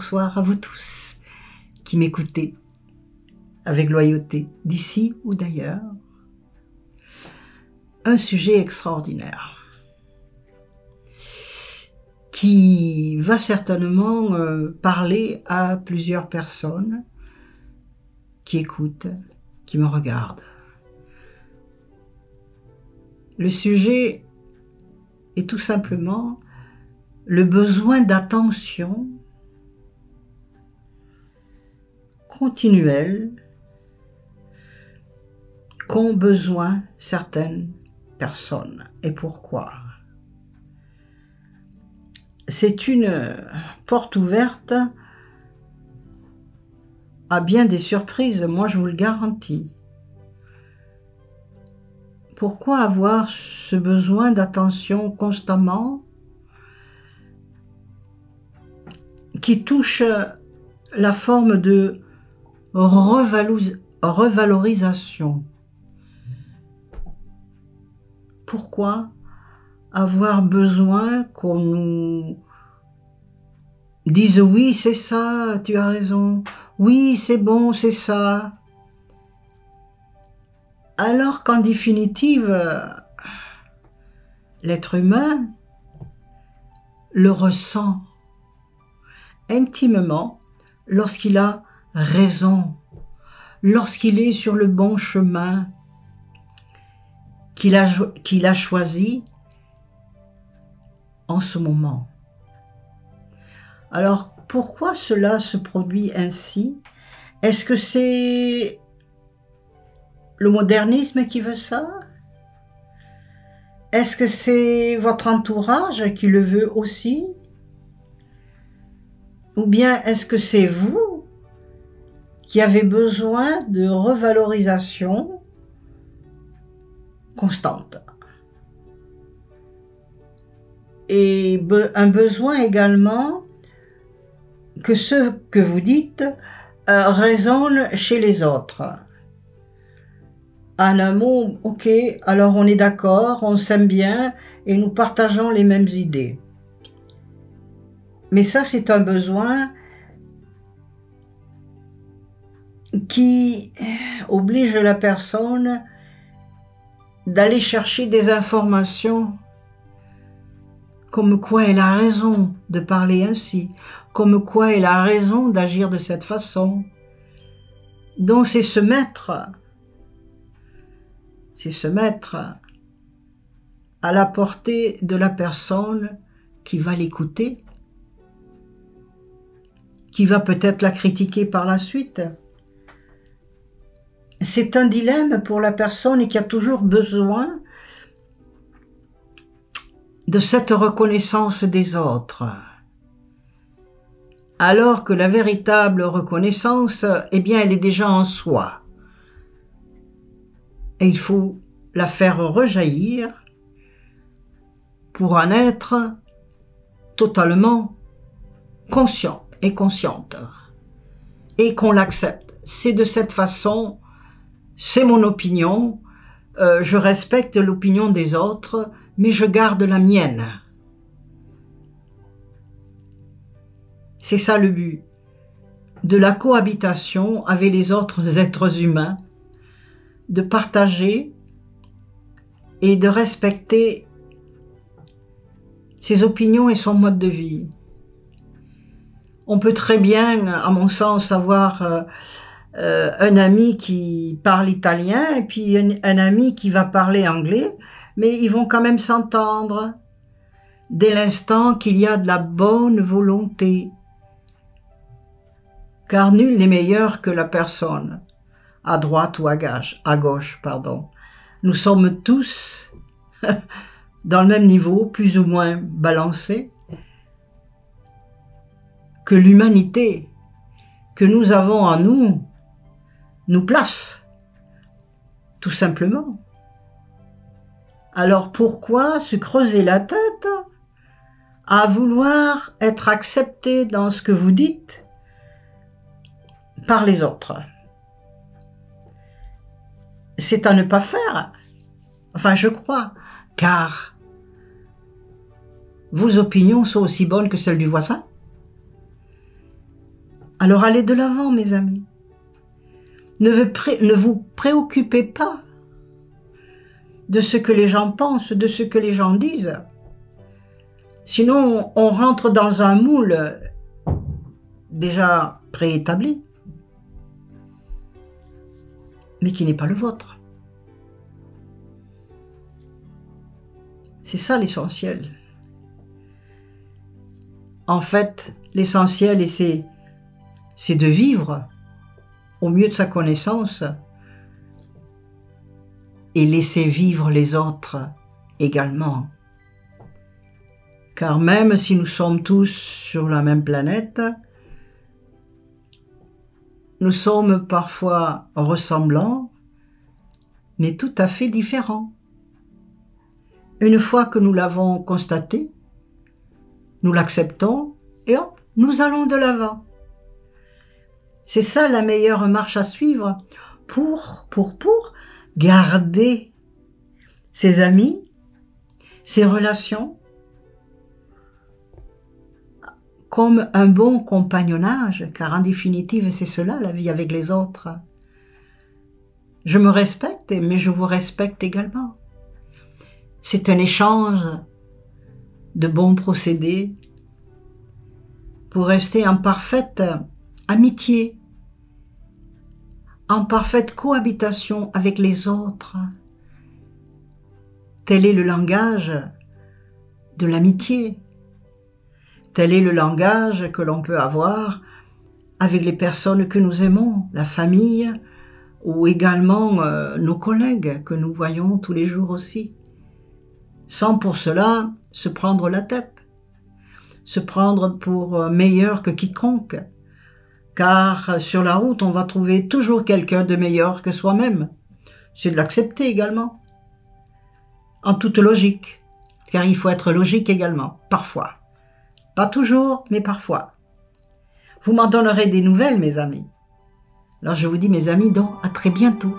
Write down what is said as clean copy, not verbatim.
bonsoir à vous tous qui m'écoutez avec loyauté, d'ici ou d'ailleurs. Un sujet extraordinaire qui va certainement parler à plusieurs personnes qui écoutent, qui me regardent. Le sujet est tout simplement le besoin d'attention continuelle qu'ont besoin certaines personnes. Et pourquoi? C'est une porte ouverte à bien des surprises, moi je vous le garantis. Pourquoi avoir ce besoin d'attention constamment qui touche la forme de revalorisation? Pourquoi avoir besoin qu'on nous dise oui c'est ça, tu as raison, oui c'est bon c'est ça, alors qu'en définitive l'être humain le ressent intimement lorsqu'il a raison, lorsqu'il est sur le bon chemin qu'il a choisi en ce moment. Alors, pourquoi cela se produit ainsi? Est-ce que c'est le modernisme qui veut ça? Est-ce que c'est votre entourage qui le veut aussi? Ou bien est-ce que c'est vous qui avez besoin de revalorisation constante? Et un besoin également que ce que vous dites résonne chez les autres. En un mot, ok, alors on est d'accord, on s'aime bien et nous partageons les mêmes idées. Mais ça, c'est un besoin qui oblige la personne d'aller chercher des informations comme quoi elle a raison de parler ainsi, comme quoi elle a raison d'agir de cette façon. Donc c'est se mettre à la portée de la personne qui va l'écouter, qui va peut-être la critiquer par la suite. C'est un dilemme pour la personne qui a toujours besoin de cette reconnaissance des autres, alors que la véritable reconnaissance, eh bien, elle est déjà en soi. Et il faut la faire rejaillir pour en être totalement conscient et consciente, et qu'on l'accepte. C'est de cette façon, c'est mon opinion, je respecte l'opinion des autres, mais je garde la mienne. C'est ça le but de la cohabitation avec les autres êtres humains, de partager et de respecter ses opinions et son mode de vie. On peut très bien, à mon sens, avoir un ami qui parle italien et puis un ami qui va parler anglais, mais ils vont quand même s'entendre dès l'instant qu'il y a de la bonne volonté. Car nul n'est meilleur que la personne, à droite ou à gauche, pardon. Nous sommes tous dans le même niveau, plus ou moins balancés, que l'humanité que nous avons en nous place, tout simplement. Alors pourquoi se creuser la tête à vouloir être accepté dans ce que vous dites par les autres? C'est à ne pas faire. Enfin, je crois, car vos opinions sont aussi bonnes que celles du voisin. Alors allez de l'avant, mes amis. Ne vous préoccupez pas de ce que les gens pensent, de ce que les gens disent. Sinon, on rentre dans un moule déjà préétabli, mais qui n'est pas le vôtre. C'est ça l'essentiel. En fait, l'essentiel, c'est de vivre au mieux de sa connaissance et laisser vivre les autres également. Car même si nous sommes tous sur la même planète, nous sommes parfois ressemblants, mais tout à fait différents. Une fois que nous l'avons constaté, nous l'acceptons et hop, nous allons de l'avant. C'est ça la meilleure marche à suivre pour garder ses amis, ses relations, comme un bon compagnonnage, car en définitive, c'est cela, la vie avec les autres. Je me respecte, mais je vous respecte également. C'est un échange de bons procédés pour rester en parfaite amitié, en parfaite cohabitation avec les autres. Tel est le langage de l'amitié. Tel est le langage que l'on peut avoir avec les personnes que nous aimons, la famille ou également nos collègues que nous voyons tous les jours aussi. Sans pour cela se prendre la tête, se prendre pour meilleur que quiconque, car sur la route on va trouver toujours quelqu'un de meilleur que soi-même. C'est de l'accepter également, en toute logique, car il faut être logique également, parfois. Pas toujours, mais parfois. Vous m'en donnerez des nouvelles, mes amis. Alors je vous dis, mes amis, donc à très bientôt.